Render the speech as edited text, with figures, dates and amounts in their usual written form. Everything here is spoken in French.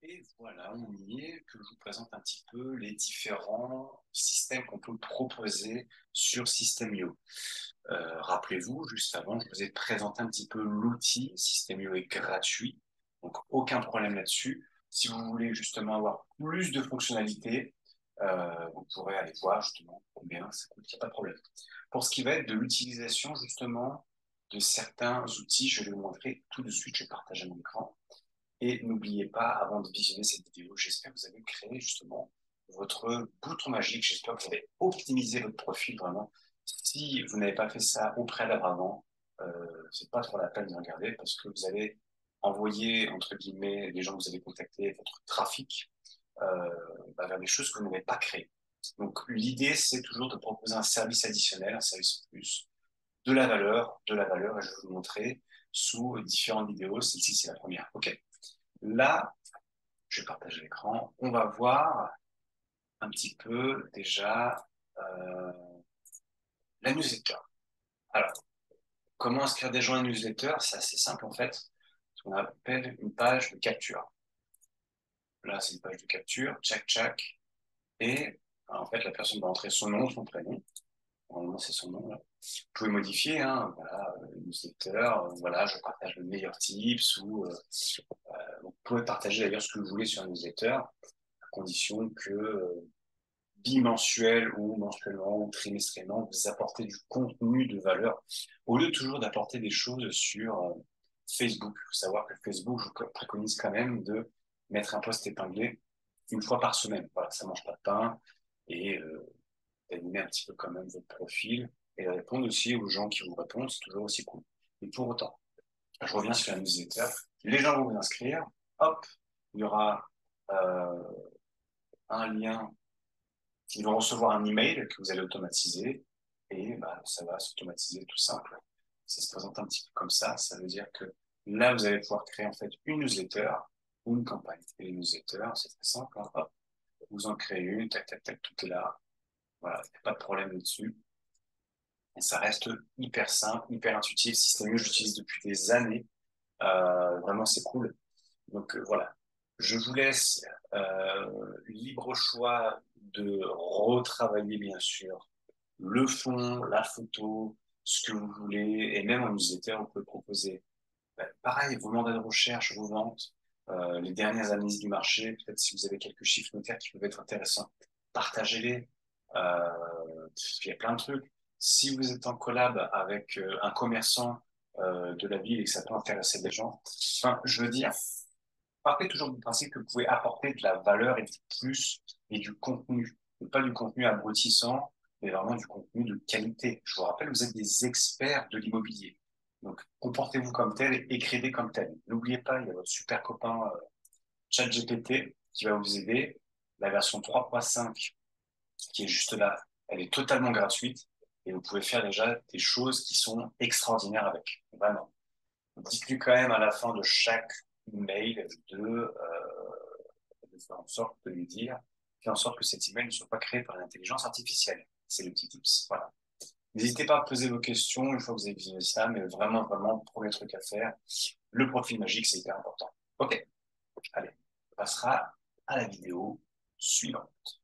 Et voilà, on y est, que je vous présente un petit peu les différents systèmes qu'on peut proposer sur System.io. Rappelez-vous, juste avant, je vous ai présenté un petit peu l'outil. System.io est gratuit, donc aucun problème là-dessus. Si vous voulez justement avoir plus de fonctionnalités, vous pourrez aller voir justement combien ça coûte, il n'y a pas de problème. Pour ce qui va être de l'utilisation justement de certains outils, je vais vous montrer tout de suite, je vais partager mon écran. Et n'oubliez pas, avant de visionner cette vidéo, j'espère que vous avez créé justement votre bouton magique. J'espère que vous avez optimisé votre profil vraiment. Si vous n'avez pas fait ça au préalable avant, c'est pas trop la peine de regarder parce que vous avez envoyé, entre guillemets, les gens que vous avez contactés, votre trafic, vers des choses que vous n'avez pas créées. Donc, l'idée, c'est toujours de proposer un service additionnel, un service en plus, de la valeur, et je vais vous le montrer sous différentes vidéos. Celle-ci, c'est la première. OK. Là, je partage l'écran. On va voir un petit peu déjà euh, la newsletter. Alors, comment inscrire des gens à la newsletter? C'est assez simple en fait. Ce qu'on appelle une page de capture. Là, c'est une page de capture. Tchac, tchac. Et en fait, la personne va entrer son nom, son prénom. Normalement, c'est son nom là. Vous pouvez modifier, hein, voilà, newsletter, voilà, je partage le meilleur tips ou vous pouvez partager d'ailleurs ce que vous voulez sur un newsletter, à condition que bimensuel ou mensuellement ou trimestriellement, vous apportez du contenu de valeur au lieu toujours d'apporter des choses sur Facebook. Il faut savoir que Facebook, je vous préconise quand même de mettre un post épinglé une fois par semaine. Voilà, ça mange pas de pain et d'animer un petit peu quand même votre profil et de répondre aussi aux gens qui vous répondent, c'est toujours aussi cool. Et pour autant, je reviens sur la newsletter. Les gens vont vous inscrire. Hop, il y aura euh, un lien. Ils vont recevoir un email que vous allez automatiser et bah, ça va s'automatiser tout simple. Ça se présente un petit peu comme ça. Ça veut dire que là, vous allez pouvoir créer en fait une newsletter ou une campagne. Et les newsletters, c'est très simple. Hein. Hop, vous en créez une, tac, tac, tac, tout est là. Voilà, il n'y a pas de problème là-dessus. Et ça reste hyper simple, hyper intuitif. Système, j'utilise depuis des années. Vraiment, c'est cool. Donc voilà, je vous laisse libre choix de retravailler bien sûr le fond, la photo, ce que vous voulez, et même en newsletter, on peut proposer pareil, vos mandats de recherche, vos ventes, les dernières analyses du marché, peut-être si vous avez quelques chiffres notaires qui peuvent être intéressants, partagez-les. Il y a plein de trucs. Si vous êtes en collab avec un commerçant de la ville et que ça peut intéresser des gens, enfin, je veux dire, partez toujours du principe que vous pouvez apporter de la valeur et du plus et du contenu. Et pas du contenu abrutissant, mais vraiment du contenu de qualité. Je vous rappelle, vous êtes des experts de l'immobilier. Donc, comportez-vous comme tel et écrivez comme tel. N'oubliez pas, il y a votre super copain ChatGPT qui va vous aider. La version 3.5 qui est juste là, elle est totalement gratuite et vous pouvez faire déjà des choses qui sont extraordinaires avec. Vraiment. Dites-lui quand même à la fin de chaque email de faire en sorte de lui dire, faire en sorte que cet email ne soit pas créé par l'intelligence artificielle. C'est le petit tips. Voilà. N'hésitez pas à poser vos questions une fois que vous avez visionné ça, mais vraiment, vraiment, premier truc à faire, le profil magique, c'est hyper important. Ok, allez, on passera à la vidéo suivante.